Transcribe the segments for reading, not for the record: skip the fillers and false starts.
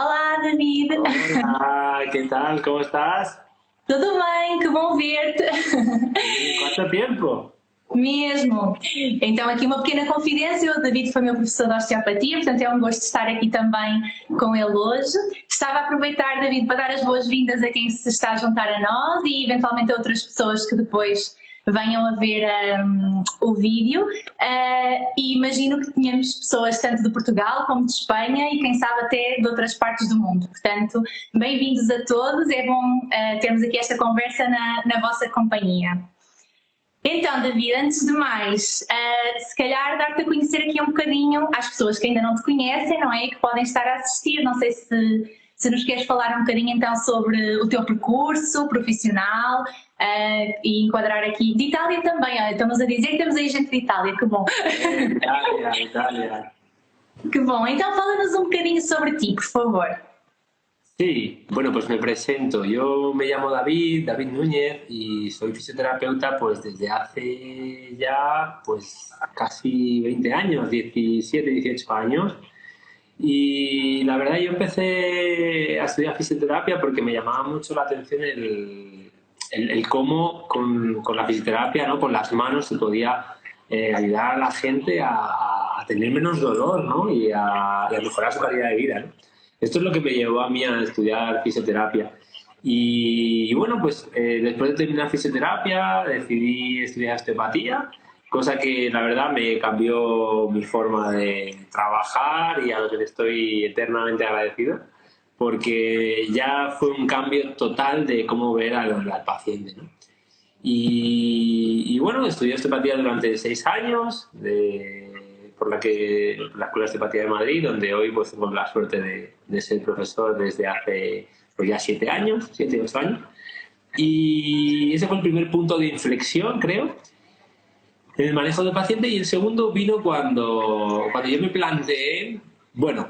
Olá, David! Hola, ¿qué tal? ¿Cómo estás? Tudo bem? Que bom ver-te! ¿Cuánto tiempo? Mesmo! Então, aqui uma pequena confidência: o David foi meu professor de osteopatia, portanto, é um gosto estar aqui também com ele hoje. Estava a aproveitar, David, para dar as boas-vindas a quem se está a juntar a nós e, eventualmente, a outras pessoas que depois venham a ver o vídeo. E imagino que tenhamos pessoas tanto de Portugal como de Espanha e, quem sabe, até de outras partes do mundo. Portanto, bem-vindos a todos. É bom termos aqui esta conversa na vossa companhia. Então, David, antes de mais, se calhar dar-te a conhecer aqui um bocadinho às pessoas que ainda não te conhecem, não é? E que podem estar a assistir. Não sei se nos queres falar um bocadinho então sobre o teu percurso profissional e enquadrar aqui de Itália também. Olha, estamos a dizer que temos aí gente de Itália, que bom. Italia. Que bom. Então, fala-nos um bocadinho sobre ti, por favor. Sí, bueno, pues me presento. Yo me llamo David Núñez, y soy fisioterapeuta pues desde hace ya pues casi 20 años, 17, 18 años. Y la verdad yo empecé a estudiar fisioterapia porque me llamaba mucho la atención el cómo con la fisioterapia, ¿no? Con las manos se podía ayudar a la gente a tener menos dolor, ¿no? y a mejorar su calidad de vida, ¿no? Esto es lo que me llevó a mí a estudiar fisioterapia. Y bueno, pues después de terminar fisioterapia decidí estudiar osteopatía, cosa que la verdad me cambió mi forma de trabajar y a lo que le estoy eternamente agradecido, porque ya fue un cambio total de cómo ver al paciente, ¿no? Y bueno, estudié osteopatía durante 6 años por la Escuela de Osteopatía de Madrid, donde hoy pues tengo la suerte de ser profesor desde hace pues ya 7 años, 7, 8 años. Y ese fue el primer punto de inflexión, creo, en el manejo del paciente. Y el segundo vino cuando yo me planteé, bueno,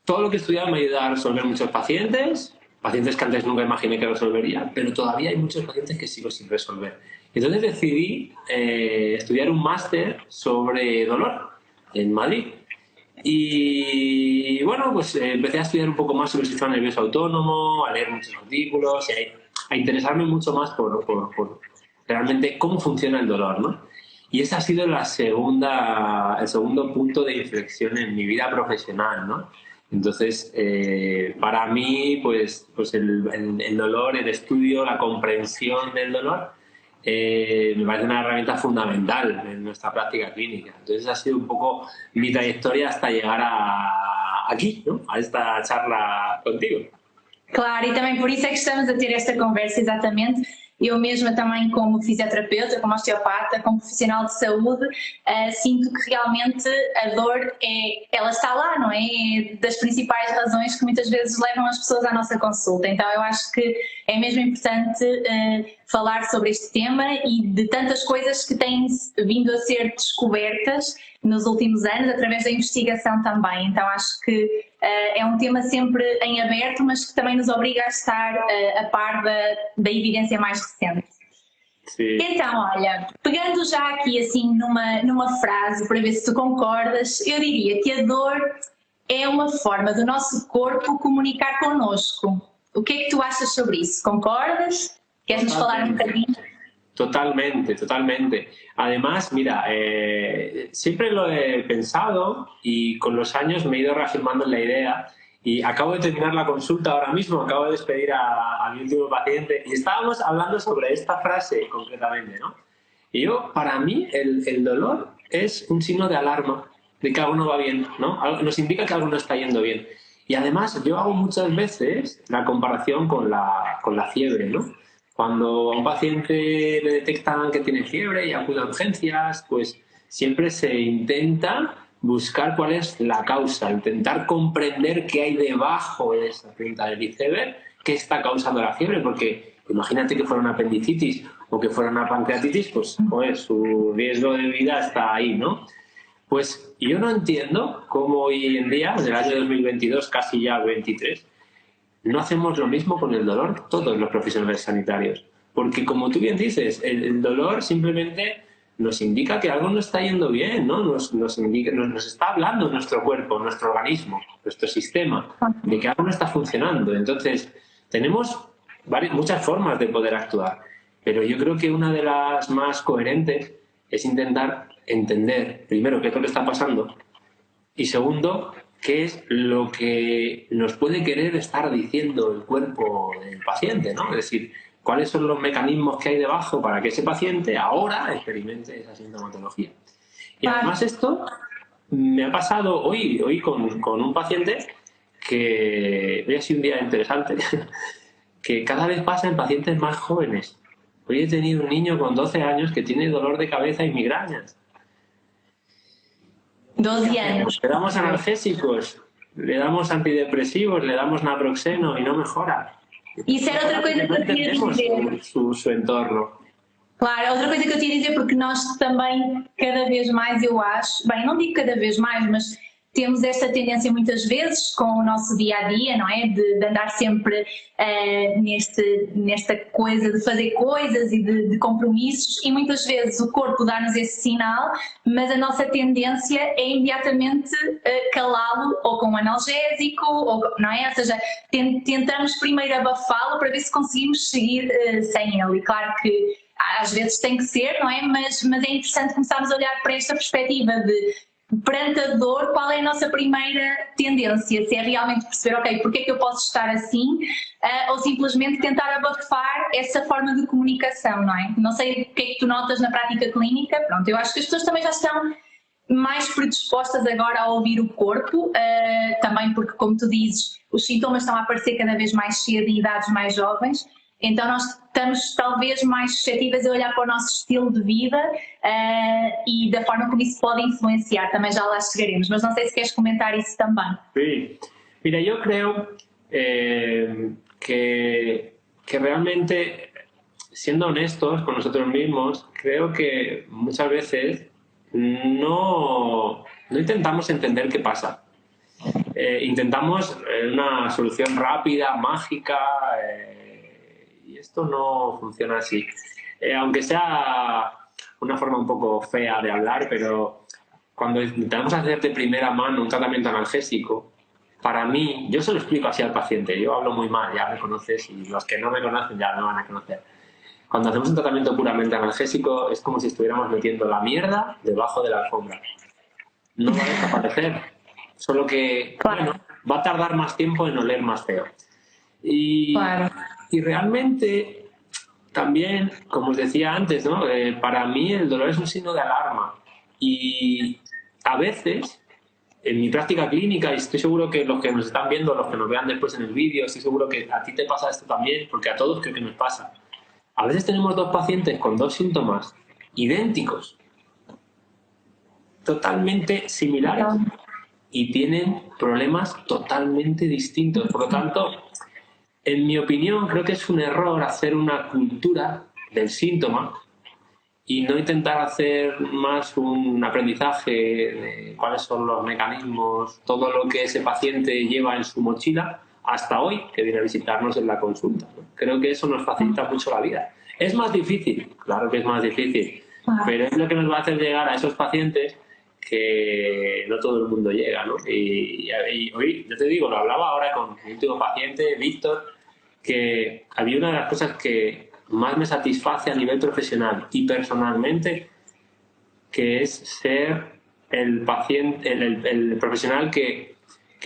todo lo que he estudiado me ha ayudado a resolver muchos pacientes que antes nunca imaginé que resolvería, pero todavía hay muchos pacientes que sigo sin resolver. Entonces decidí estudiar un máster sobre dolor en Madrid. Y bueno, pues empecé a estudiar un poco más sobre el sistema nervioso autónomo, a leer muchos artículos y a interesarme mucho más por realmente cómo funciona el dolor, ¿no? Y ese ha sido el segundo punto de inflexión en mi vida profesional, ¿no? Entonces, para mí, pues el dolor, el estudio, la comprensión del dolor, me parece una herramienta fundamental en nuestra práctica clínica. Entonces, ha sido un poco mi trayectoria hasta llegar aquí, ¿no? A esta charla contigo. Claro, e também por isso é que estamos a ter esta conversa, exatamente. Eu mesma também, como fisioterapeuta, como osteopata, como profissional de saúde, sinto que realmente a dor ela está lá, não é? É das principais razões que muitas vezes levam as pessoas à nossa consulta. Então eu acho que é mesmo importante falar sobre este tema e de tantas coisas que têm vindo a ser descobertas nos últimos anos, através da investigação também. Então acho que é um tema sempre em aberto, mas que também nos obriga a estar a par da evidência mais recente. Sim. Então, olha, pegando já aqui assim numa frase, para ver se tu concordas, eu diria que a dor é uma forma do nosso corpo comunicar connosco. O que é que tu achas sobre isso? Concordas? Queres-nos falar um bocadinho? Totalmente, totalmente. Además, mira, siempre lo he pensado y con los años me he ido reafirmando en la idea, y acabo de terminar la consulta ahora mismo, acabo de despedir a mi último paciente y estábamos hablando sobre esta frase concretamente, ¿no? Y para mí, el dolor es un signo de alarma de que algo no va bien, ¿no? Nos indica que algo no está yendo bien. Y además, yo hago muchas veces la comparación con la fiebre, ¿no? Cuando a un paciente le detectan que tiene fiebre y acude a urgencias, pues siempre se intenta buscar cuál es la causa, intentar comprender qué hay debajo de esa punta del iceberg, qué está causando la fiebre, porque imagínate que fuera una apendicitis o que fuera una pancreatitis, pues su riesgo de vida está ahí, ¿no? Pues yo no entiendo cómo hoy en día, en el año 2022, casi ya 23, no hacemos lo mismo con el dolor todos los profesionales sanitarios. Porque, como tú bien dices, el dolor simplemente nos indica que algo no está yendo bien, ¿no? Nos está hablando nuestro cuerpo, nuestro organismo, nuestro sistema, de que algo no está funcionando. Entonces, tenemos muchas formas de poder actuar, pero yo creo que una de las más coherentes es intentar entender, primero, qué es lo que está pasando y segundo, qué es lo que nos puede querer estar diciendo el cuerpo del paciente, ¿no? Es decir, cuáles son los mecanismos que hay debajo para que ese paciente ahora experimente esa sintomatología. Y además esto me ha pasado hoy con un paciente que hoy ha sido un día interesante, que cada vez pasa en pacientes más jóvenes. Hoy he tenido un niño con 12 años que tiene dolor de cabeza y migrañas. 12 años. Le damos analgésicos, le damos antidepresivos, le damos naproxeno y no mejora. Isso era outra coisa que eu queria dizer. Su entorno. Claro, outra coisa que eu tinha a dizer, porque nós também, cada vez mais, eu acho, bem, não digo cada vez mais, mas temos esta tendência muitas vezes com o nosso dia-a-dia, não é? De andar sempre nesta coisa de fazer coisas e de compromissos, e muitas vezes o corpo dá-nos esse sinal, mas a nossa tendência é imediatamente calá-lo ou com um analgésico, ou, não é? Ou seja, tentamos primeiro abafá-lo para ver se conseguimos seguir sem ele. E claro que às vezes tem que ser, não é? Mas é interessante começarmos a olhar para esta perspectiva de perante a dor, qual é a nossa primeira tendência? Se é realmente perceber, ok, porque é que eu posso estar assim, ou simplesmente tentar abafar essa forma de comunicação, não é? Não sei o que é que tu notas na prática clínica, pronto, eu acho que as pessoas também já estão mais predispostas agora a ouvir o corpo, também porque, como tu dizes, os sintomas estão a aparecer cada vez mais cedo em idades mais jovens. Então nós estamos talvez mais suscetíveis a olhar para o nosso estilo de vida e da forma como isso pode influenciar, também já lá chegaremos, mas não sei se queres comentar isso também. Sí, mira, yo creo que realmente, siendo honestos con nosotros mismos, creo que muchas veces no intentamos entender qué pasa. Intentamos una solución rápida, mágica, y esto no funciona así. Aunque sea una forma un poco fea de hablar, pero cuando intentamos hacer de primera mano un tratamiento analgésico, para mí, yo se lo explico así al paciente, yo hablo muy mal, ya me conoces, y los que no me conocen ya me van a conocer. Cuando hacemos un tratamiento puramente analgésico es como si estuviéramos metiendo la mierda debajo de la alfombra. No va a desaparecer, solo que bueno, va a tardar más tiempo en oler más feo. Y realmente también, como os decía antes, ¿no? Para mí el dolor es un signo de alarma y a veces en mi práctica clínica, y estoy seguro que los que nos están viendo, los que nos vean después en el vídeo, estoy seguro que a ti te pasa esto también, porque a todos creo que nos pasa. A veces tenemos dos pacientes con dos síntomas idénticos, totalmente similares, y tienen problemas totalmente distintos. Por lo tanto, en mi opinión, creo que es un error hacer una cultura del síntoma y no intentar hacer más un aprendizaje de cuáles son los mecanismos, todo lo que ese paciente lleva en su mochila hasta hoy, que viene a visitarnos en la consulta, ¿no? Creo que eso nos facilita mucho la vida. Es más difícil, claro que es más difícil, pero es lo que nos va a hacer llegar a esos pacientes que no todo el mundo llega, ¿no? Y hoy, yo te digo, lo hablaba ahora con mi último paciente, Víctor, que había una de las cosas que más me satisface a nivel profesional y personalmente, que es ser el paciente, el profesional que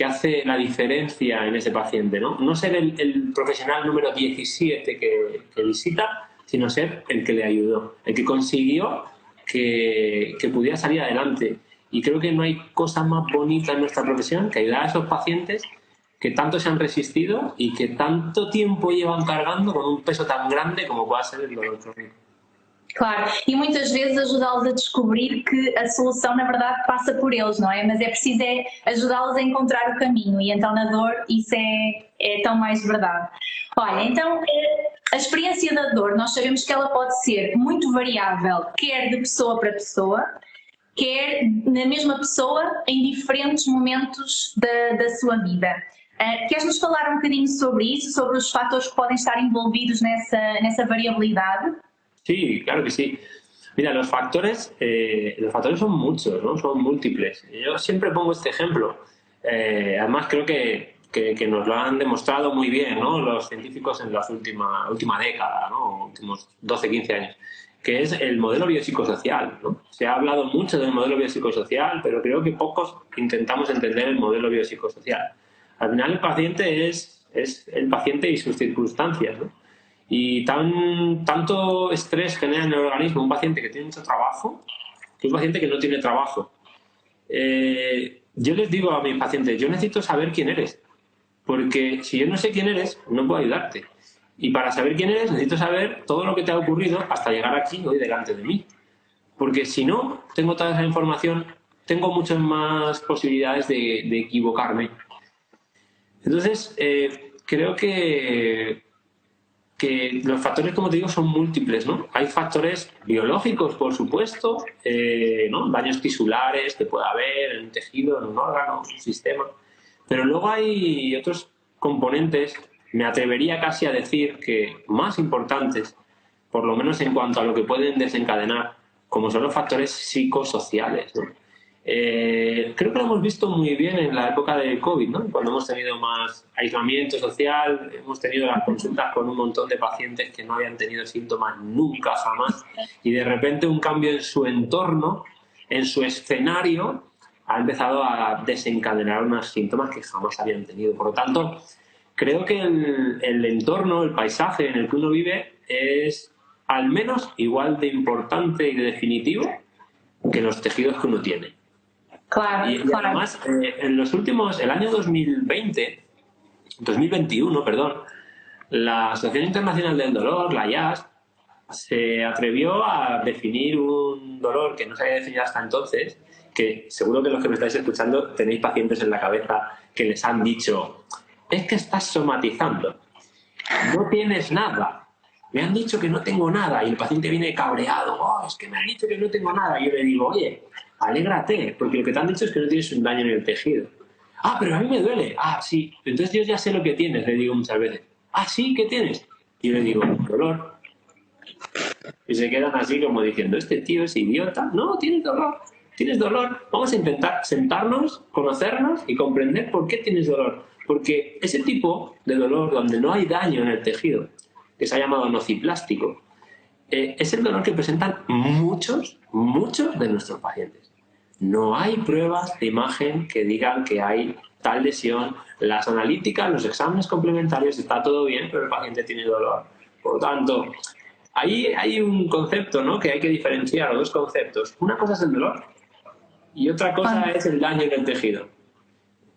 hace la diferencia en ese paciente, ¿no? No ser el profesional número 17 que visita, sino ser el que le ayudó, el que consiguió que pudiera salir adelante. Y creo que no hay cosa más bonita en nuestra profesión que ayudar a esos pacientes que tanto se han resistido y que tanto tiempo llevan cargando con un peso tan grande como pueda ser el dolor crónico. Claro, e muitas vezes ajudá-los a descobrir que a solução na verdade passa por eles, não é? Mas é preciso ajudá-los a encontrar o caminho e então na dor isso é tão mais verdade. Olha, então a experiência da dor, nós sabemos que ela pode ser muito variável, quer de pessoa para pessoa, quer na mesma pessoa em diferentes momentos da sua vida. Queres-nos falar um bocadinho sobre isso, sobre os fatores que podem estar envolvidos nessa variabilidade? Sí, claro que sí. Mira, los factores son muchos, ¿no? Son múltiples. Yo siempre pongo este ejemplo. Además, creo que nos lo han demostrado muy bien, ¿no? Los científicos en la última década, ¿no? Últimos 12, 15 años, que es el modelo biopsicosocial, ¿no? Se ha hablado mucho del modelo biopsicosocial, pero creo que pocos intentamos entender el modelo biopsicosocial. Al final, el paciente es el paciente y sus circunstancias, ¿no? Y tanto estrés genera en el organismo un paciente que tiene mucho trabajo que un paciente que no tiene trabajo. Yo les digo a mis pacientes, yo necesito saber quién eres, porque si yo no sé quién eres, no puedo ayudarte. Y para saber quién eres, necesito saber todo lo que te ha ocurrido hasta llegar aquí, hoy, delante de mí. Porque si no tengo toda esa información, tengo muchas más posibilidades de equivocarme. Entonces, creo que los factores, como te digo, son múltiples, ¿no? Hay factores biológicos, por supuesto, ¿no? Daños tisulares que puede haber en un tejido, en un órgano, en un sistema. Pero luego hay otros componentes, me atrevería casi a decir que más importantes, por lo menos en cuanto a lo que pueden desencadenar, como son los factores psicosociales, ¿no? Creo que lo hemos visto muy bien en la época del COVID, ¿no? Cuando hemos tenido más aislamiento social, hemos tenido las consultas con un montón de pacientes que no habían tenido síntomas nunca, jamás, y de repente un cambio en su entorno, en su escenario, ha empezado a desencadenar unos síntomas que jamás habían tenido. Por lo tanto, creo que el entorno, el paisaje en el que uno vive es al menos igual de importante y de definitivo que los tejidos que uno tiene. Claro, y además, en los últimos, el año 2021, la Asociación Internacional del Dolor, la IAS, se atrevió a definir un dolor que no se había definido hasta entonces, que seguro que los que me estáis escuchando tenéis pacientes en la cabeza que les han dicho, es que estás somatizando, no tienes nada. Me han dicho que no tengo nada y el paciente viene cabreado, oh, es que me han dicho que no tengo nada. Y yo le digo, oye, alégrate, porque lo que te han dicho es que no tienes un daño en el tejido. Ah, pero a mí me duele. Ah, sí. Entonces yo ya sé lo que tienes, le digo muchas veces. Ah, sí, ¿qué tienes? Y yo le digo, dolor. Y se quedan así como diciendo, este tío es idiota. No, tienes dolor, tienes dolor. Vamos a intentar sentarnos, conocernos y comprender por qué tienes dolor. Porque ese tipo de dolor donde no hay daño en el tejido, que se ha llamado nociplástico, es el dolor que presentan muchos de nuestros pacientes. No hay pruebas de imagen que digan que hay tal lesión. Las analíticas, los exámenes complementarios, está todo bien, pero el paciente tiene dolor. Por lo tanto, ahí hay un concepto, ¿no?, que hay que diferenciar, dos conceptos. Una cosa es el dolor y otra cosa es el daño en el tejido.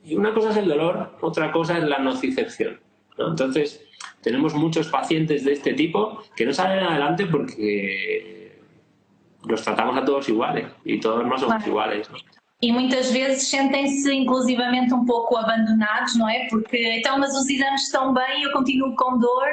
Y una cosa es el dolor, otra cosa es la nocicepción, ¿no? Entonces, tenemos muchos pacientes de este tipo que no salen adelante porque los tratamos a todos iguales y todos no somos iguales, ¿no? E muitas vezes sentem-se inclusivamente um pouco abandonados, não é? Porque, então, mas os exames estão bem, eu continuo com dor,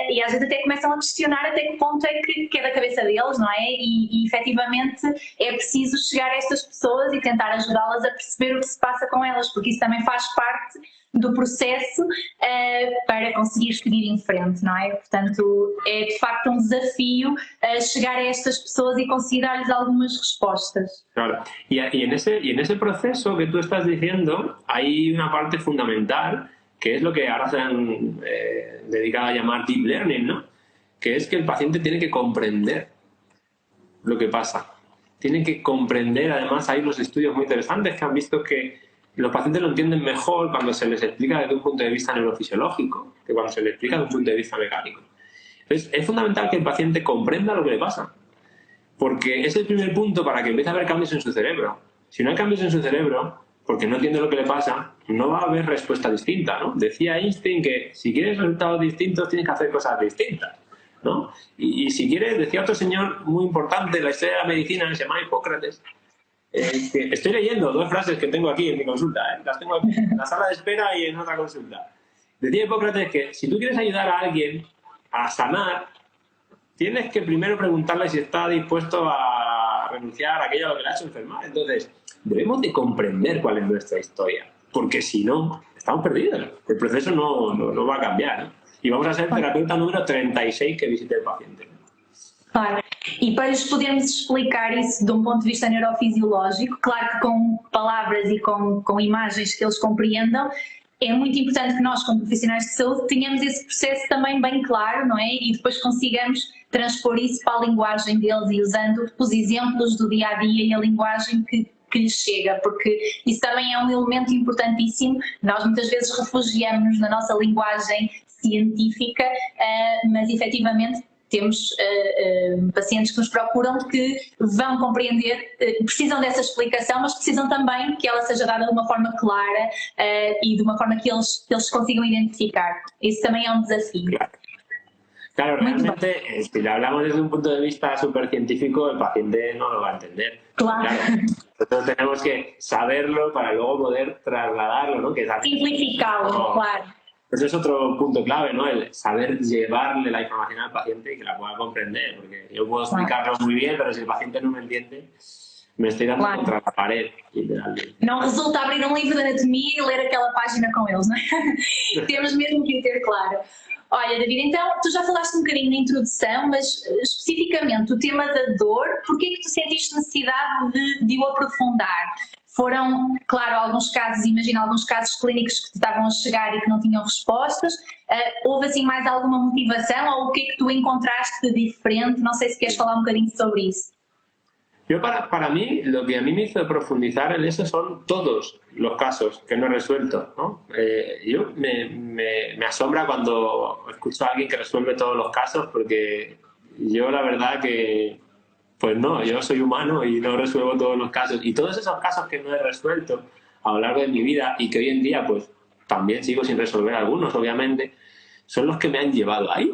e às vezes até começam a questionar até que ponto é que é da cabeça deles, não é? E efetivamente é preciso chegar a estas pessoas e tentar ajudá-las a perceber o que se passa com elas, porque isso também faz parte do processo para conseguir seguir em frente, não é? Portanto, é de facto um desafio chegar a estas pessoas y conseguir darles algunas respuestas. Claro, y en ese proceso que tú estás diciendo hay una parte fundamental que es lo que ahora se han dedicado a llamar deep learning, ¿no? Que es que el paciente tiene que comprender lo que pasa. Tiene que comprender, además hay unos estudios muy interesantes que han visto que los pacientes lo entienden mejor cuando se les explica desde un punto de vista neurofisiológico que cuando se les explica desde un punto de vista mecánico. Entonces, es fundamental que el paciente comprenda lo que le pasa, porque es el primer punto para que empiece a haber cambios en su cerebro. Si no hay cambios en su cerebro, porque no entiende lo que le pasa, no va a haber respuesta distinta, ¿no? Decía Einstein que si quieres resultados distintos tienes que hacer cosas distintas, ¿no? Y si quieres, decía otro señor muy importante en la historia de la medicina, que se llama Hipócrates, que estoy leyendo dos frases que tengo aquí en mi consulta, las tengo aquí en la sala de espera y en otra consulta. Decía Hipócrates que si tú quieres ayudar a alguien a sanar, tienes que primero preguntarle si está dispuesto a renunciar a aquello a lo que le ha hecho enfermar. Entonces, debemos de comprender cuál es nuestra historia, porque si no, estamos perdidos. El proceso no va a cambiar, ¿no? Y vamos a ser terapeuta número 36 que visite el paciente. Claro. E para lhes podermos explicar isso de um ponto de vista neurofisiológico, claro que com palavras e com imagens que eles compreendam, é muito importante que nós, como profissionais de saúde, tenhamos esse processo também bem claro, não é? E depois consigamos transpor isso para a linguagem deles e usando os exemplos do dia a dia e a linguagem que lhes chega, porque isso também é um elemento importantíssimo. Nós muitas vezes refugiamos-nos na nossa linguagem científica, mas efetivamente temos pacientes que nos procuram que vão compreender, precisam dessa explicação, mas precisam também que ela seja dada de uma forma clara e de uma forma que eles consigam identificar. Isso também é um desafio. Claro, realmente, si lo hablamos desde un punto de vista súper científico, el paciente no lo va a entender. Claro. Nosotros tenemos que saberlo para luego poder trasladarlo, ¿no? Que es simplificarlo, claro. Eso es otro punto clave, ¿no? El saber llevarle la información al paciente y que la pueda comprender, porque yo puedo explicarlo muy bien, pero si el paciente no me entiende, me estoy dando contra la pared, literalmente. Não resulta abrir um livro de anatomia e ler aquela página com eles, não é? Temos mesmo que o ter claro. Olha, David, então tu já falaste um bocadinho na introdução, mas especificamente o tema da dor, porquê é que tu sentiste necessidade de o aprofundar? Foram, claro, alguns casos, imagina alguns casos clínicos que te estavam a chegar e que não tinham respostas. Houve assim mais alguma motivação ou o que é que tu encontraste de diferente? Não sei se queres falar um bocadinho sobre isso. Yo para mí, lo que a mí me hizo profundizar en eso son todos los casos que no he resuelto, ¿no? Yo me asombra cuando escucho a alguien que resuelve todos los casos, porque yo la verdad que, pues no, yo soy humano y no resuelvo todos los casos. Y todos esos casos que no he resuelto a lo largo de mi vida y que hoy en día pues también sigo sin resolver algunos, obviamente, son los que me han llevado ahí.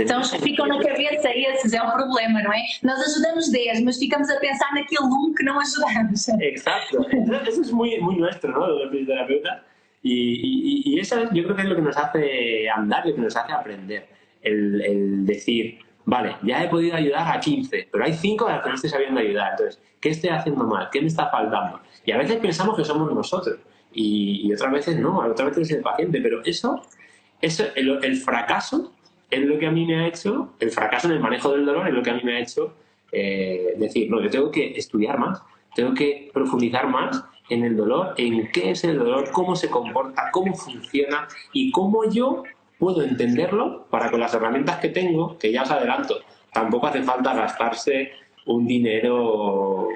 São os que ficam na cabeça, esses é um problema, não é? Nós ajudamos 10, mas ficamos a pensar naquele que não ajudamos. Exacto. Eso es muy nuestro, ¿no? Los fisioterapeutas. Y eso yo creo que es lo que nos hace andar, lo que nos hace aprender. El decir, vale, ya he podido ayudar a 15, pero hay 5 a las que no estoy sabiendo ayudar. Entonces, ¿qué estoy haciendo mal? ¿Qué me está faltando? Y a veces pensamos que somos nosotros. Y otras veces no, otras veces es el paciente. Pero eso el fracaso es lo que a mí me ha hecho, el fracaso en el manejo del dolor es lo que a mí me ha hecho decir, no, yo tengo que estudiar más, tengo que profundizar más en el dolor, en qué es el dolor, cómo se comporta, cómo funciona y cómo yo puedo entenderlo para con las herramientas que tengo, que ya os adelanto, tampoco hace falta gastarse un dinero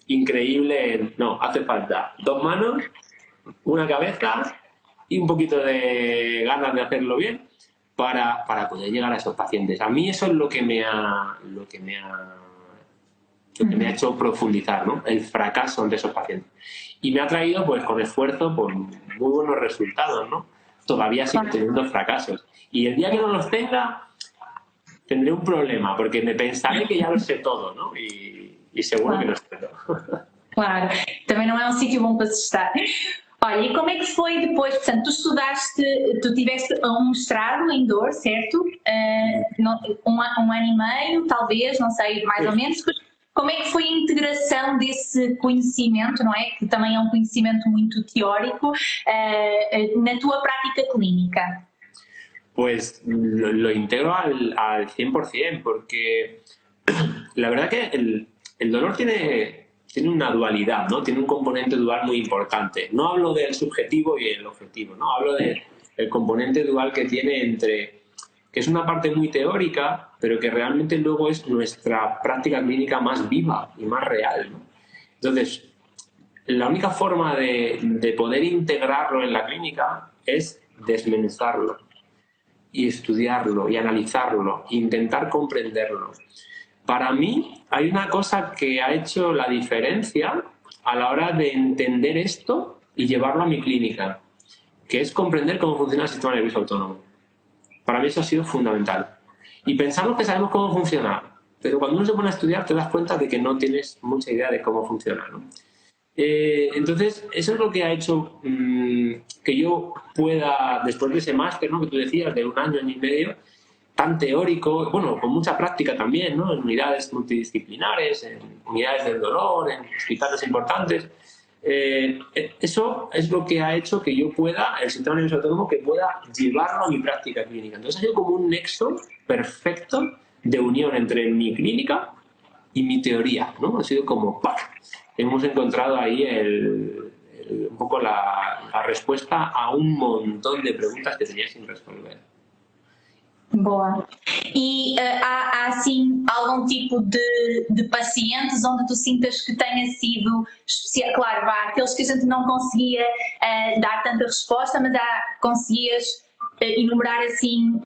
increíble, no, hace falta 2 manos, una cabeza y un poquito de ganas de hacerlo bien para poder llegar a esos pacientes. A mí eso es lo que me ha hecho profundizar, ¿no? El fracaso de esos pacientes. Y me ha traído, pues con esfuerzo, pues, muy buenos resultados, ¿no? Todavía sigo teniendo fracasos. Y el día que no los tenga, tendré un problema, porque me pensaré que ya lo sé todo, ¿no? Y seguro que no sé todo. Claro, também não é um sítio bom para se estar. Olha, e como é que foi depois? Portanto, tu tiveste um mestrado em dor, certo? Um ano e meio, talvez, não sei, mais ou menos. Como é que foi a integração desse conhecimento, não é? Que também é um conhecimento muito teórico, na tua prática clínica? Pues lo integro al 100%, porque la verdad que el dolor tiene una dualidad, ¿no? Tiene un componente dual muy importante. No hablo del subjetivo y el objetivo, ¿no? Hablo del componente dual que tiene entre, que es una parte muy teórica, pero que realmente luego es nuestra práctica clínica más viva y más real, ¿no? Entonces, la única forma de poder integrarlo en la clínica es desmenuzarlo y estudiarlo y analizarlo, intentar comprenderlo. Para mí hay una cosa que ha hecho la diferencia a la hora de entender esto y llevarlo a mi clínica, que es comprender cómo funciona el sistema nervioso autónomo. Para mí eso ha sido fundamental. Y pensamos que sabemos cómo funciona, pero cuando uno se pone a estudiar te das cuenta de que no tienes mucha idea de cómo funciona, ¿no? Entonces, eso es lo que ha hecho que yo pueda, después de ese máster, ¿no?, que tú decías, de 1 año, año y medio, tan teórico, bueno, con mucha práctica también, ¿no?, en unidades multidisciplinares, en unidades del dolor, en hospitales importantes. Eso es lo que ha hecho que yo pueda, el sistema nervioso autónomo, que pueda llevarlo a mi práctica clínica. Entonces ha sido como un nexo perfecto de unión entre mi clínica y mi teoría, ¿no? Ha sido como ¡pac! Hemos encontrado ahí un poco la respuesta a un montón de preguntas que tenía sin resolver. Boa. E há assim algum tipo de pacientes onde tu sintas que tenha sido especial? Claro, há aqueles que a gente não conseguia dar tanta resposta, mas conseguias enumerar assim,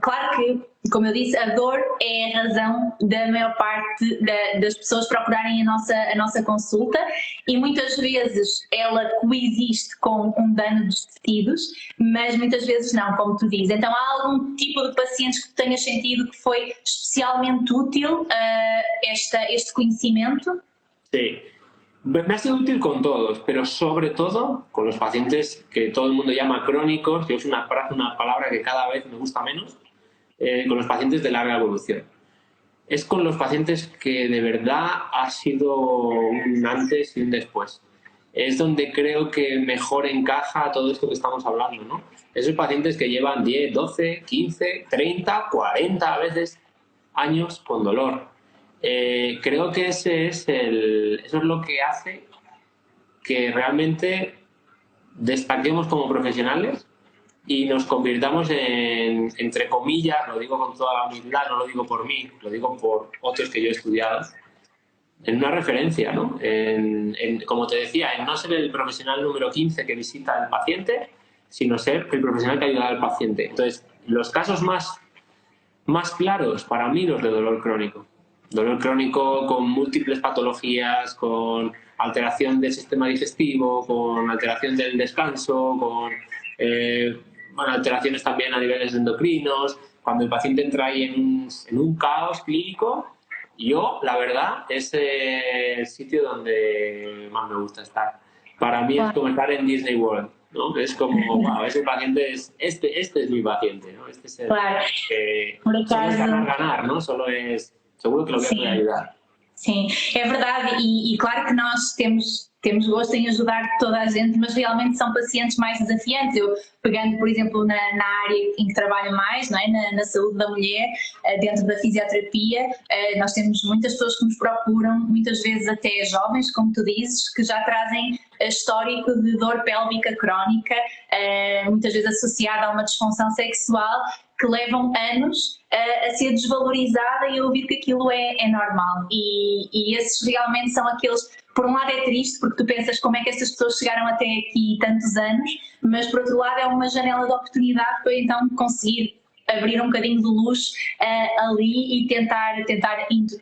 claro que, como eu disse, a dor é a razão da maior parte das pessoas procurarem a nossa consulta e muitas vezes ela coexiste com um dano dos tecidos, mas muitas vezes não, como tu dizes. Então há algum tipo de pacientes que tu tenhas sentido que foi especialmente útil este conhecimento? Sí. Me ha sido útil con todos, pero sobre todo con los pacientes que todo el mundo llama crónicos, que es una palabra que cada vez me gusta menos, con los pacientes de larga evolución. Es con los pacientes que de verdad ha sido un antes y un después. Es donde creo que mejor encaja todo esto que estamos hablando, ¿no? Esos pacientes que llevan 10, 12, 15, 30, 40 a veces años con dolor. Creo que eso es lo que hace que realmente destaquemos como profesionales y nos convirtamos en, entre comillas, lo digo con toda la humildad, no lo digo por mí, lo digo por otros que yo he estudiado, en una referencia, ¿no? Como te decía, en no ser el profesional número 15 que visita al paciente, sino ser el profesional que ayuda al paciente. Entonces, los casos más claros para mí, los de dolor crónico. Dolor crónico con múltiples patologías, con alteración del sistema digestivo, con alteración del descanso, con alteraciones también a niveles endocrinos. Cuando el paciente entra ahí en un caos clínico, yo, la verdad, es el sitio donde más me gusta estar. Para mí es como estar en Disney World, ¿no? Es como, wow, ese paciente este es mi paciente, ¿no? Este es el que solo es ganar, ¿no? Solo es... Seguro que lo voy a ayudar. Sim, é verdade e claro que nós temos gosto em ajudar toda a gente, mas realmente são pacientes mais desafiantes. Eu, pegando, por exemplo, na área em que trabalho mais, não é? na saúde da mulher, dentro da fisioterapia, nós temos muitas pessoas que nos procuram, muitas vezes até jovens, como tu dizes, que já trazem histórico de dor pélvica crónica, muitas vezes associada a uma disfunção sexual, que levam anos a ser desvalorizada e a ouvir que aquilo é normal. E esses realmente são aqueles, por um lado é triste porque tu pensas como é que estas pessoas chegaram até aqui tantos anos, mas por outro lado é uma janela de oportunidade para então conseguir abrir um bocadinho de luz ali e tentar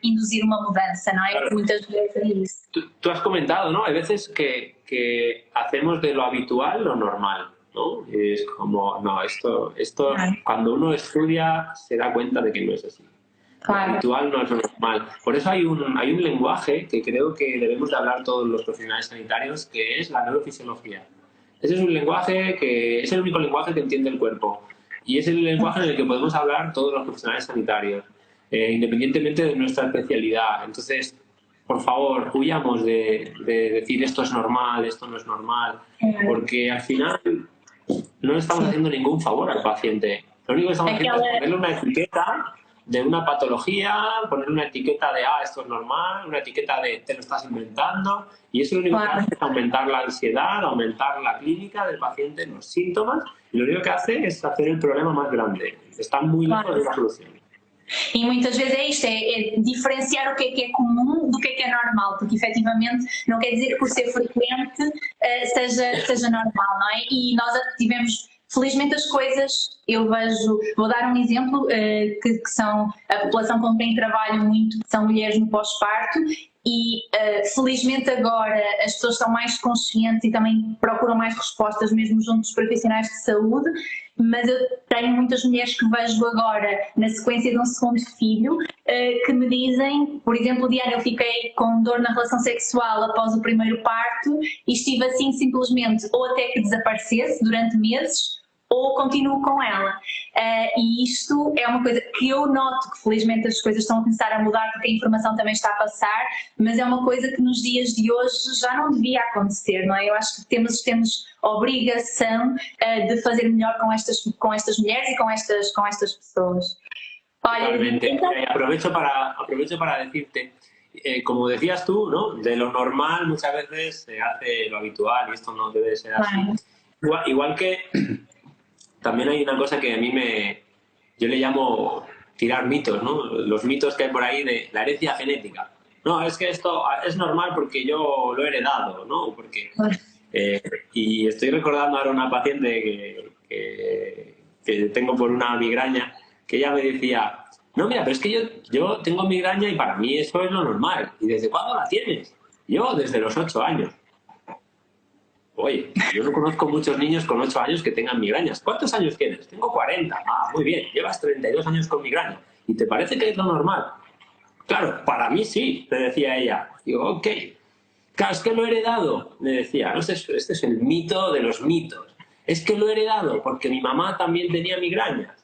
induzir uma mudança, não é? Claro. Porque muitas vezes é isso. Tú has comentado, ¿no? Hay veces que hacemos de lo habitual lo normal, ¿no? Y es como, no, esto claro. Cuando uno estudia se da cuenta de que no es así. Claro. Lo habitual no es lo normal. Por eso hay un lenguaje que creo que debemos de hablar todos los profesionales sanitarios, que es la neurofisiología. Ese es un lenguaje que es el único lenguaje que entiende el cuerpo. Y es el lenguaje en el que podemos hablar todos los profesionales sanitarios, independientemente de nuestra especialidad. Entonces, por favor, huyamos de decir esto es normal, esto no es normal, porque al final no le estamos haciendo ningún favor al paciente. Lo único que estamos haciendo es ponerle una etiqueta de una patología, ponerle una etiqueta de esto es normal, una etiqueta de te lo estás inventando, y eso lo único que hace es aumentar la ansiedad, aumentar la clínica del paciente, los síntomas, y lo único que hace es hacer el problema más grande. Está muy lejos de la solución. E muitas vezes é isto, é diferenciar o que é comum do que é normal, porque efetivamente não quer dizer que por ser frequente seja normal, não é? E nós tivemos, felizmente as coisas, eu vejo, vou dar um exemplo, que são a população com quem trabalho muito, que são mulheres no pós-parto, e felizmente agora as pessoas estão mais conscientes e também procuram mais respostas mesmo junto dos profissionais de saúde, mas eu tenho muitas mulheres que vejo agora na sequência de um segundo filho que me dizem, por exemplo, Diana, eu fiquei com dor na relação sexual após o primeiro parto e estive assim simplesmente ou até que desaparecesse durante meses ou continuo com ela. E isto é uma coisa que eu noto que felizmente as coisas estão a começar a mudar porque a informação também está a passar, mas é uma coisa que nos dias de hoje já não devia acontecer, não é? Eu acho que temos obrigação de fazer melhor com estas mulheres e com estas pessoas. Olha, Totalmente. então, Y aprovecho para decirte, como decías tú, ¿no? De lo normal muchas veces se hace lo habitual y esto no debe ser así. claro, Igual que también hay una cosa que a mí yo le llamo tirar mitos, ¿no? Los mitos que hay por ahí de la herencia genética. No, es que esto es normal porque yo lo he heredado, ¿no? Porque, y estoy recordando ahora una paciente que tengo por una migraña, que ella me decía, no, mira, pero es que yo tengo migraña y para mí eso es lo normal. ¿Y desde cuándo la tienes? Yo desde los 8 años. Oye, yo no conozco muchos niños con 8 años que tengan migrañas. ¿Cuántos años tienes? Tengo 40. Ah, muy bien, llevas 32 años con migraña. ¿Y te parece que es lo normal? Claro, para mí sí, me decía ella. Digo, ok. Claro, es que lo he heredado, me decía. No, este es el mito de los mitos. Es que lo he heredado porque mi mamá también tenía migrañas.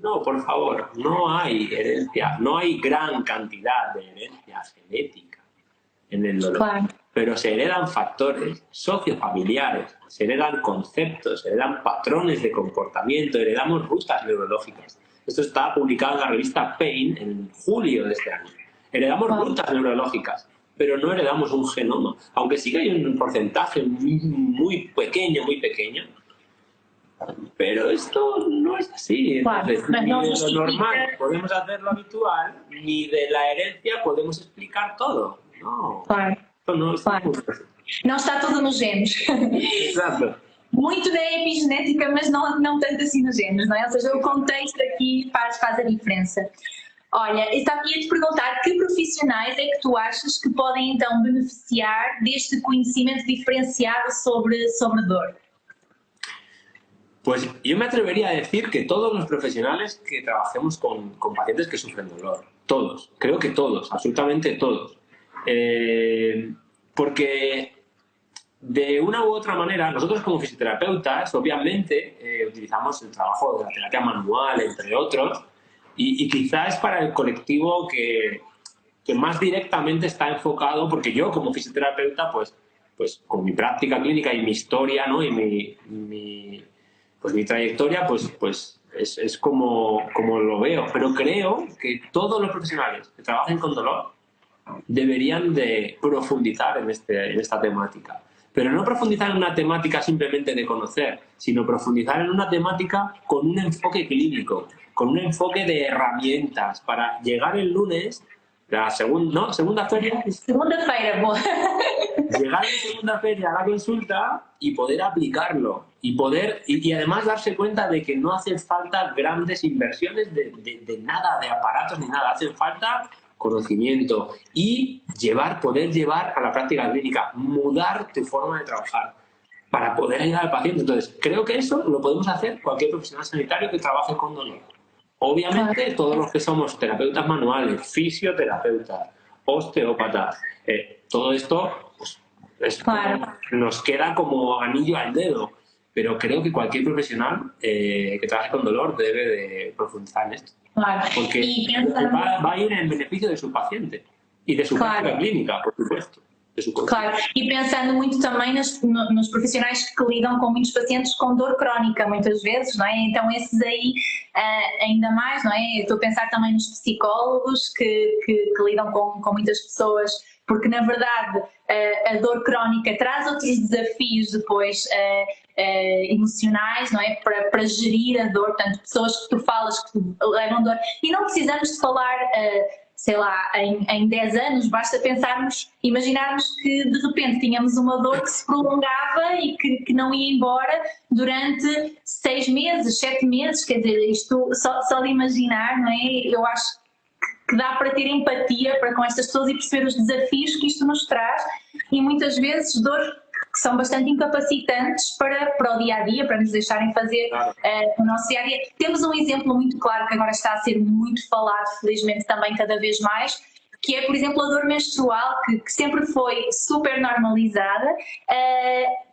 No, por favor, no hay herencia, no hay gran cantidad de herencia genética en el dolor. claro. Pero se heredan factores sociofamiliares, se heredan conceptos, se heredan patrones de comportamiento, heredamos rutas neurológicas. Esto está publicado en la revista Pain en julio de este año. Heredamos rutas neurológicas, pero no heredamos un genoma. Aunque sí que hay un porcentaje muy pequeño, pero esto no es así. Entonces, Claro, ni no de lo justifica. normal podemos hacer lo habitual, ni de la herencia podemos explicar todo. No, Claro, esto no es claro. Não está tudo nos genes. Exato. Muito da epigenética, mas não tanto assim nos genes, não é? Ou seja, o contexto aqui faz a diferença. Olha, eu estava ia te perguntar que profissionais é que tu achas que podem então beneficiar deste conhecimento diferenciado sobre dor? Pues yo me atrevería a decir que todos los profesionales que trabajemos con pacientes que sufren dolor, todos, creo que todos, absolutamente todos. Porque de una u otra manera, nosotros como fisioterapeutas, obviamente, utilizamos el trabajo de la terapia manual, entre otros, y quizás es para el colectivo que más directamente está enfocado, porque yo como fisioterapeuta, pues con mi práctica clínica y mi historia, ¿no? Y mi trayectoria, pues es como lo veo. Pero creo que todos los profesionales que trabajen con dolor deberían de profundizar en esta temática. Pero no profundizar en una temática simplemente de conocer, sino profundizar en una temática con un enfoque clínico, con un enfoque de herramientas para llegar el lunes, la segunda feria. Segunda-feira, boa. Llegar en segunda feria a la consulta y poder aplicarlo y además darse cuenta de que no hacen falta grandes inversiones de nada, de aparatos ni nada, hacen falta conocimiento y poder llevar a la práctica clínica, mudar tu forma de trabajar para poder ayudar al paciente. Entonces, creo que eso lo podemos hacer cualquier profesional sanitario que trabaje con dolor. Obviamente, todos los que somos terapeutas manuales, fisioterapeutas, osteópatas, todo esto pues, nos queda como anillo al dedo. Pero creo que cualquier profesional que trabaje con dolor debe de profundizar en esto. Claro. Porque va a ir en beneficio de su paciente e de su prática clínica, por supuesto. Claro, e pensando muito também nos profissionais que lidam com muitos pacientes com dor crónica, muitas vezes, não é? Então esses aí ainda mais, não é? Eu estou a pensar também nos psicólogos que lidam com muitas pessoas, porque na verdade a dor crónica traz outros desafios depois emocionais, não é? Para gerir a dor, portanto pessoas que tu falas que levam dor, e não precisamos de falar sei lá, em 10 anos, basta imaginarmos que de repente tínhamos uma dor que se prolongava e que não ia embora durante 6 meses, 7 meses, quer dizer, isto só de imaginar, não é? Eu acho que dá para ter empatia para com estas pessoas e perceber os desafios que isto nos traz e muitas vezes dores que são bastante incapacitantes para o dia-a-dia, para nos deixarem fazer o nosso dia-a-dia. Temos um exemplo muito claro que agora está a ser muito falado, felizmente também cada vez mais, que é, por exemplo, a dor menstrual, que sempre foi super normalizada,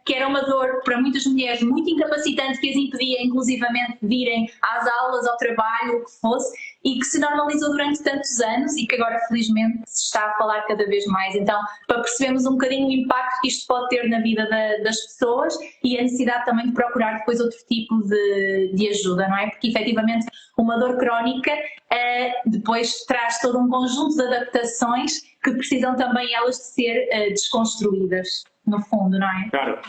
que era uma dor para muitas mulheres muito incapacitante, que as impedia inclusivamente de irem às aulas, ao trabalho, o que fosse, e que se normalizou durante tantos anos e que agora felizmente se está a falar cada vez mais. Então, para percebermos um bocadinho o impacto que isto pode ter na vida das pessoas e a necessidade também de procurar depois outro tipo de ajuda, não é? Porque efetivamente uma dor crónica depois traz todo um conjunto de adaptações que precisam também elas de ser desconstruídas, no fundo, ¿no es? Claro.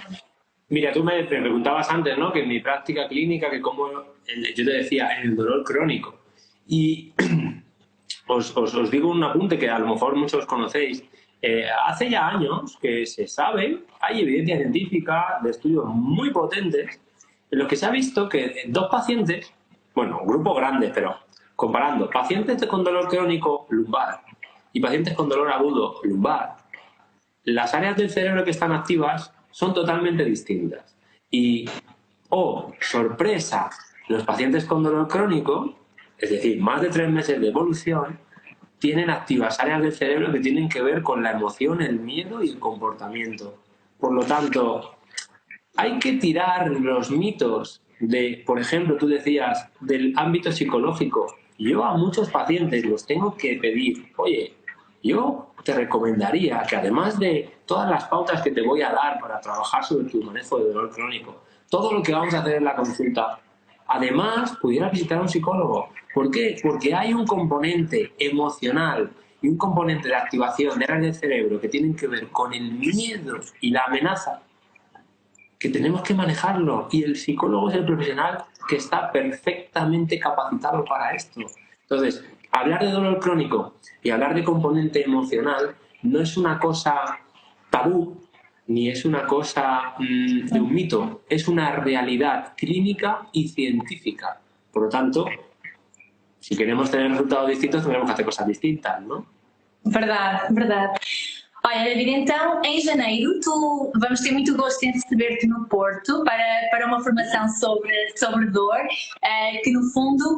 Mira, tú me preguntabas antes, ¿no? Que en mi práctica clínica, que cómo yo te decía, en el dolor crónico. Y os digo un apunte que a lo mejor muchos conocéis. Hace ya años que se sabe, hay evidencia científica de estudios muy potentes en los que se ha visto que dos pacientes, bueno, un grupo grande, pero comparando pacientes con dolor crónico lumbar y pacientes con dolor agudo lumbar, las áreas del cerebro que están activas son totalmente distintas. Y, sorpresa, los pacientes con dolor crónico, es decir, más de 3 meses de evolución, tienen activas áreas del cerebro que tienen que ver con la emoción, el miedo y el comportamiento. Por lo tanto, hay que tirar los mitos de, por ejemplo, tú decías, del ámbito psicológico. Yo a muchos pacientes los tengo que pedir, oye, yo te recomendaría que además de todas las pautas que te voy a dar para trabajar sobre tu manejo de dolor crónico, todo lo que vamos a hacer en la consulta, además pudieras visitar a un psicólogo. ¿Por qué? Porque hay un componente emocional y un componente de activación de áreas del cerebro que tienen que ver con el miedo y la amenaza, que tenemos que manejarlo, y el psicólogo es el profesional que está perfectamente capacitado para esto. Entonces, hablar de dolor crónico y hablar de componente emocional no es una cosa tabú, ni es una cosa de un mito, es una realidad clínica y científica. Por lo tanto, si queremos tener resultados distintos, tendremos que hacer cosas distintas, ¿no? Verdade, verdade. Olha, David, então, em janeiro, vamos ter muito gosto em receber-te no Porto para uma formação sobre dor, que no fundo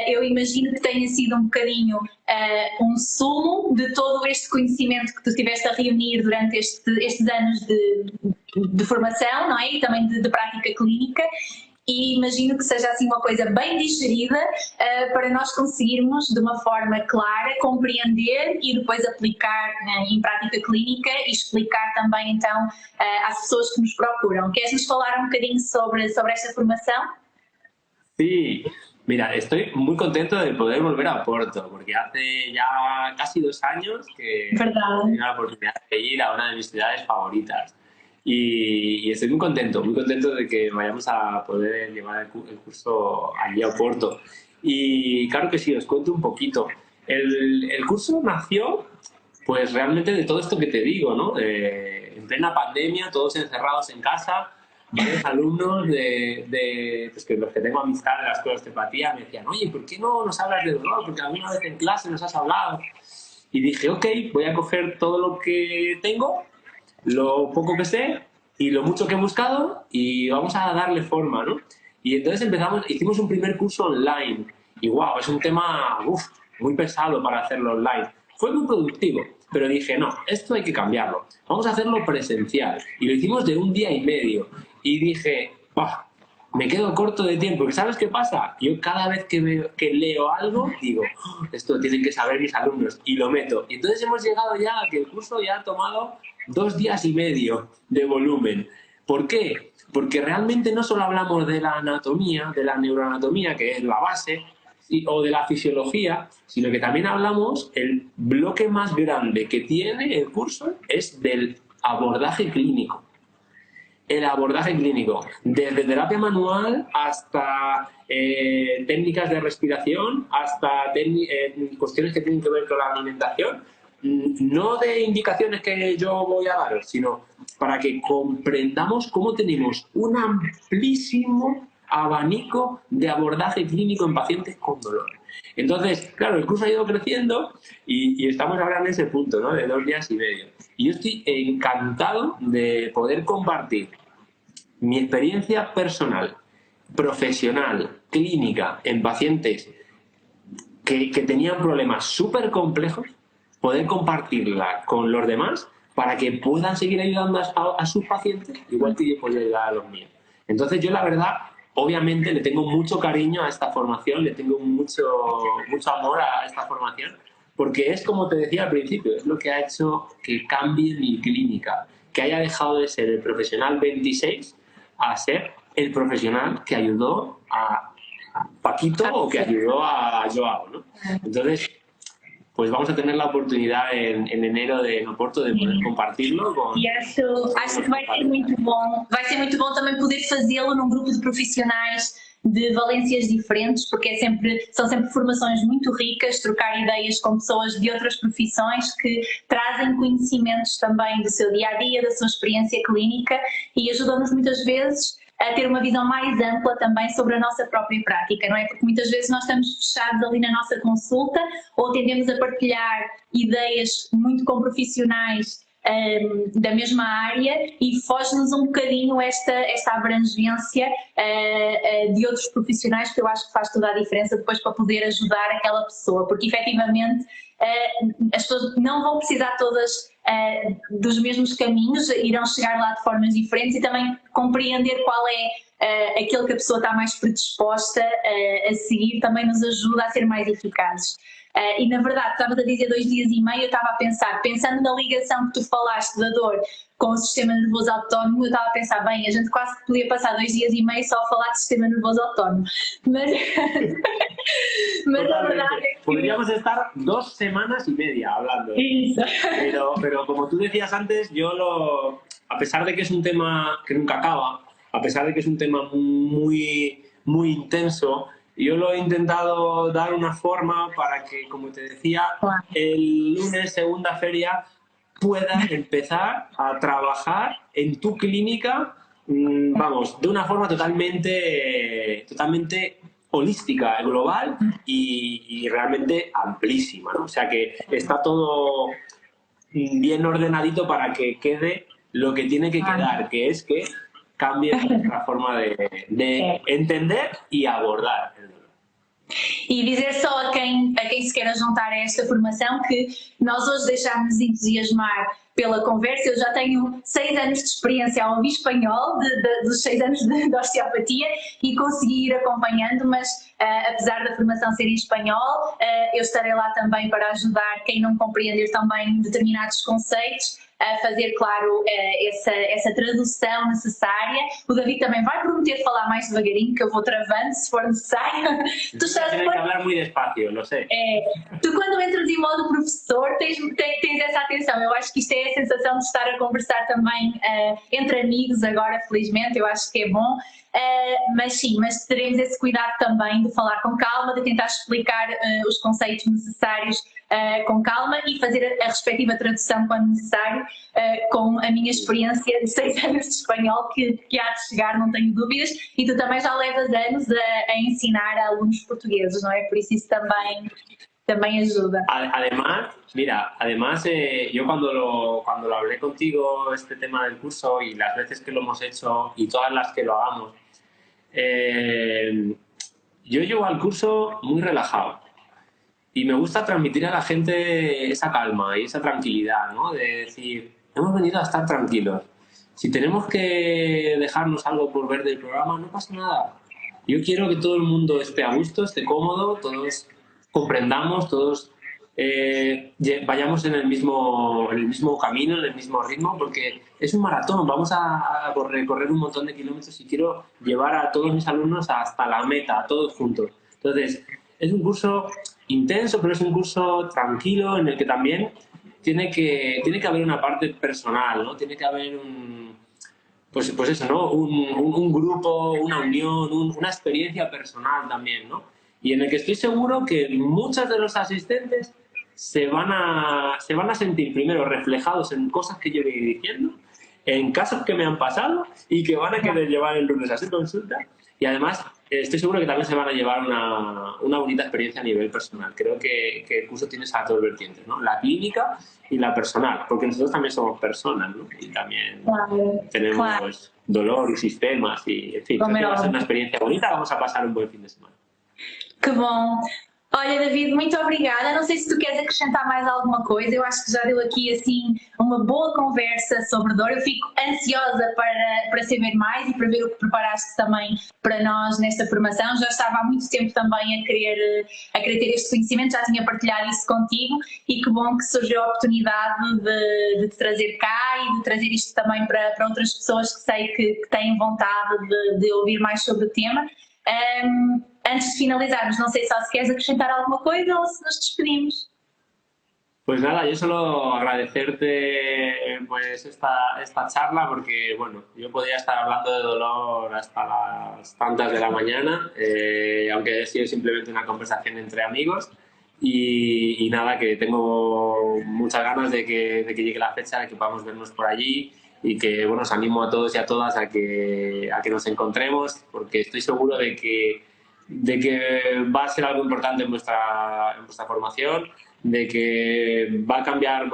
eu imagino que tenha sido um bocadinho um sumo de todo este conhecimento que tu estiveste a reunir durante estes anos de formação, não é? E também de prática clínica. E imagino que seja assim uma coisa bem digerida para nós conseguirmos de uma forma clara compreender e depois aplicar em prática clínica e explicar também então às pessoas que nos procuram. Queres-nos falar um bocadinho sobre esta formação? Sí, mira, estoy muy contento de poder volver a Porto, porque hace ya casi 2 años que tengo la oportunidad de ir a una de mis ciudades favoritas. Y estoy muy contento de que vayamos a poder llevar el curso allí a Oporto. Y claro que sí, os cuento un poquito. El curso nació pues realmente de todo esto que te digo, ¿no? En plena pandemia, todos encerrados en casa, varios alumnos pues que los que tengo amistad de la escuela de osteopatía me decían, oye, ¿por qué no nos hablas de dolor? Porque alguna vez en clase nos has hablado. Y dije, ok, voy a coger todo lo que tengo, lo poco que sé y lo mucho que he buscado y vamos a darle forma, ¿no? Y entonces hicimos un primer curso online y wow, es un tema muy pesado para hacerlo online. Fue muy productivo, pero dije, no, esto hay que cambiarlo, vamos a hacerlo presencial, y lo hicimos de 1 día y medio y dije, me quedo corto de tiempo, porque ¿sabes qué pasa? Yo cada vez que leo algo digo, esto tienen que saber mis alumnos, y lo meto. Y entonces hemos llegado ya a que el curso ya ha tomado 2 días y medio de volumen. ¿Por qué? Porque realmente no solo hablamos de la anatomía, de la neuroanatomía, que es la base, o de la fisiología, sino que también hablamos, el bloque más grande que tiene el curso es del abordaje clínico. El abordaje clínico, desde terapia manual hasta técnicas de respiración, hasta cuestiones que tienen que ver con la alimentación, no de indicaciones que yo voy a dar, sino para que comprendamos cómo tenemos un amplísimo abanico de abordaje clínico en pacientes con dolor. Entonces, claro, el curso ha ido creciendo y estamos ahora en ese punto, ¿no? De 2 días y medio. Y yo estoy encantado de poder compartir mi experiencia personal, profesional, clínica, en pacientes que tenían problemas súper complejos, poder compartirla con los demás para que puedan seguir ayudando a sus pacientes, igual que yo puedo ayudar a los míos. Entonces yo la verdad, obviamente le tengo mucho cariño a esta formación, le tengo mucho amor a esta formación, porque es como te decía al principio, es lo que ha hecho que cambie mi clínica, que haya dejado de ser el profesional 26 a ser el profesional que ayudó a Paquito o que ayudó a Joao, ¿no? Entonces, pues vamos a tener la oportunidad en enero no Porto de poder compartirlo com... E acho que vai ser muito bom. Vai ser muito bom também poder fazê-lo num grupo de profissionais de valências diferentes, porque são sempre formações muito ricas, trocar ideias com pessoas de outras profissões que trazem conhecimentos também do seu dia-a-dia, da sua experiência clínica e ajudam-nos muitas vezes a ter uma visão mais ampla também sobre a nossa própria prática, não é? Porque muitas vezes nós estamos fechados ali na nossa consulta ou tendemos a partilhar ideias muito com profissionais da mesma área e foge-nos um bocadinho esta abrangência de outros profissionais, que eu acho que faz toda a diferença depois para poder ajudar aquela pessoa, porque efetivamente as pessoas não vão precisar todas dos mesmos caminhos, irão chegar lá de formas diferentes e também compreender qual é aquilo que a pessoa está mais predisposta a seguir também nos ajuda a ser mais eficazes. E na verdade, estavas a dizer 2 dias e meio, eu estava a pensar, pensando na ligação que tu falaste da dor com o sistema nervoso autónomo, eu estava a pensar, bem, a gente quase que podia passar 2 dias e meio só a falar de sistema nervoso autónomo, mas na verdade é que... Podríamos estar 2 semanas y media hablando. Pero como tú decías antes, a pesar de que es un tema que nunca acaba, a pesar de que es un tema muy, muy intenso, yo lo he intentado dar una forma para que, como te decía, el lunes, segunda feria, puedas empezar a trabajar en tu clínica, vamos, de una forma totalmente holística, global y realmente amplísima, ¿no? O sea que está todo bien ordenadito para que quede lo que tiene que quedar, que es que cambie nuestra forma de entender y abordar el dolor. E dizer só a quem se queira juntar a esta formação que nós hoje deixámos-nos entusiasmar pela conversa. Eu já tenho 6 anos de experiência a ouvir espanhol, dos 6 anos de osteopatia, e consegui ir acompanhando, mas apesar da formação ser em espanhol, eu estarei lá também para ajudar quem não compreender também determinados conceitos, a fazer, claro, essa tradução necessária. O David também vai prometer falar mais devagarinho, que eu vou travando se for necessário. Tu estás que hablar muy despacio, lo sé. Tu quando entras em modo professor tens essa atenção. Eu acho que isto é a sensação de estar a conversar também entre amigos agora, felizmente, eu acho que é bom. Mas sim, mas teremos esse cuidado também de falar com calma, de tentar explicar os conceitos necessários com calma e fazer a respectiva tradução quando necessário, com a minha experiência de 6 anos de espanhol que há de chegar, não tenho dúvidas, e tu também já levas anos a ensinar a alunos portugueses, não é? Por isso também ayuda. Además, yo cuando lo hablé contigo, este tema del curso, y las veces que lo hemos hecho y todas las que lo hagamos, yo llevo al curso muy relajado y me gusta transmitir a la gente esa calma y esa tranquilidad, ¿no? De decir, hemos venido a estar tranquilos. Si tenemos que dejarnos algo por ver del programa, no pasa nada. Yo quiero que todo el mundo esté a gusto, esté cómodo, todos comprendamos, todos vayamos en el mismo camino, en el mismo ritmo, porque es un maratón, vamos a recorrer un montón de kilómetros y quiero llevar a todos mis alumnos hasta la meta, todos juntos. Entonces, es un curso intenso, pero es un curso tranquilo en el que también tiene que haber una parte personal, ¿no? Tiene que haber pues eso, ¿no? Un grupo, una unión, una experiencia personal también, ¿no? Y en el que estoy seguro que muchos de los asistentes se van a sentir primero reflejados en cosas que yo voy diciendo, en casos que me han pasado y que van a querer llevar el lunes a su consulta. Y además estoy seguro que también se van a llevar una bonita experiencia a nivel personal. Creo que el curso tiene esas 2 vertientes, ¿no? La clínica y la personal, porque nosotros también somos personas, ¿no? Y también tenemos pues, dolor y sistemas y, en fin, creo que va a ser una experiencia bonita. Vamos a pasar un buen fin de semana. Que bom! Olha, David, muito obrigada. Não sei se tu queres acrescentar mais alguma coisa. Eu acho que já deu aqui assim uma boa conversa sobre dor. Eu fico ansiosa para saber mais e para ver o que preparaste também para nós nesta formação. Já estava há muito tempo também a querer ter este conhecimento, já tinha partilhado isso contigo e que bom que surgiu a oportunidade de te trazer cá e de trazer isto também para outras pessoas que sei que têm vontade de ouvir mais sobre o tema. Antes de finalizarmos, não sei só se queres acrescentar alguma coisa ou se nos despedimos. Pues nada, yo solo agradecerte pues esta charla porque, bueno, yo podría estar hablando de dolor hasta las tantas de la mañana, aunque ha sido simplemente una conversación entre amigos y nada, que tengo muchas ganas de que llegue la fecha, de que podamos vernos por allí y que, bueno, os animo a todos y a todas a que nos encontremos porque estoy seguro de que va a ser algo importante en vuestra formación, de que va a cambiar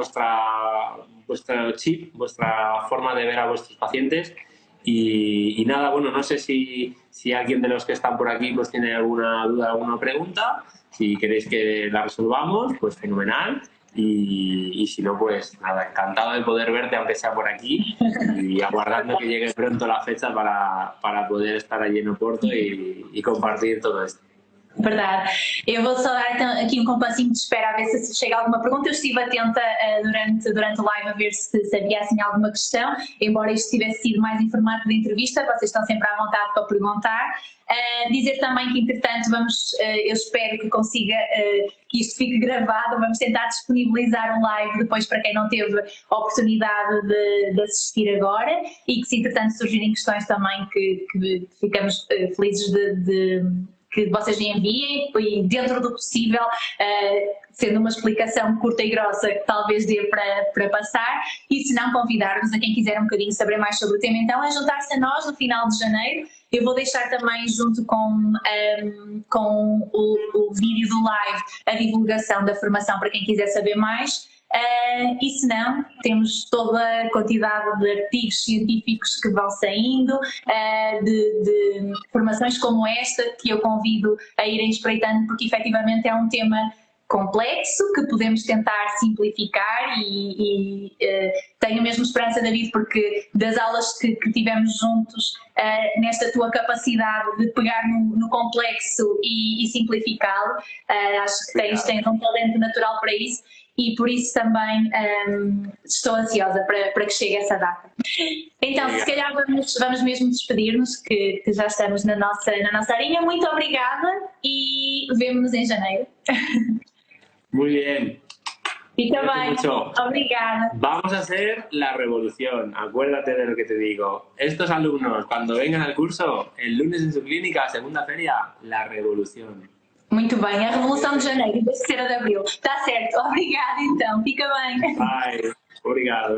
vuestro chip, vuestra forma de ver a vuestros pacientes y nada, bueno, no sé si alguien de los que están por aquí pues tiene alguna duda, alguna pregunta, si queréis que la resolvamos, pues fenomenal. Y si no, pues nada, encantado de poder verte, aunque sea por aquí, y aguardando que llegue pronto la fecha para poder estar allí en Oporto y compartir todo esto. Verdade. Eu vou só dar aqui um compassinho de espera a ver se chega alguma pergunta. Eu estive atenta durante o live a ver se havia assim alguma questão, embora isto tivesse sido mais em formato de entrevista, vocês estão sempre à vontade para perguntar. Dizer também que, entretanto, eu espero que consiga que isto fique gravado, vamos tentar disponibilizar um live depois para quem não teve a oportunidade de assistir agora e que, se entretanto surgirem questões também que ficamos felizes que vocês me enviem e, dentro do possível, sendo uma explicação curta e grossa que talvez dê para passar, e se não, convidar-vos a quem quiser um bocadinho saber mais sobre o tema, então, a juntar-se a nós no final de janeiro. Eu vou deixar também, junto com o vídeo do live, a divulgação da formação para quem quiser saber mais. E se não, temos toda a quantidade de artigos científicos que vão saindo, de formações como esta, que eu convido a irem espreitando, porque efetivamente é um tema complexo que podemos tentar simplificar e tenho mesmo esperança, David, porque das aulas que tivemos juntos, nesta tua capacidade de pegar no complexo e simplificá-lo, acho que tens um talento natural para isso. E por isso também estou ansiosa para que chegue essa data. Então, se calhar vamos mesmo despedir-nos, que já estamos na nossa arinha. Muito obrigada e vemo-nos em janeiro. Muy bien. Fica bem. Obrigada. Vamos a hacer la revolución. Acuérdate de lo que te digo. Estos alumnos, cuando vengan al curso, el lunes en su clínica, segunda feria, la revolución. Muito bem, a Revolução de Janeiro, em vez de ser a de Abril. Está certo, obrigada então, fica bem. Bye. Obrigado.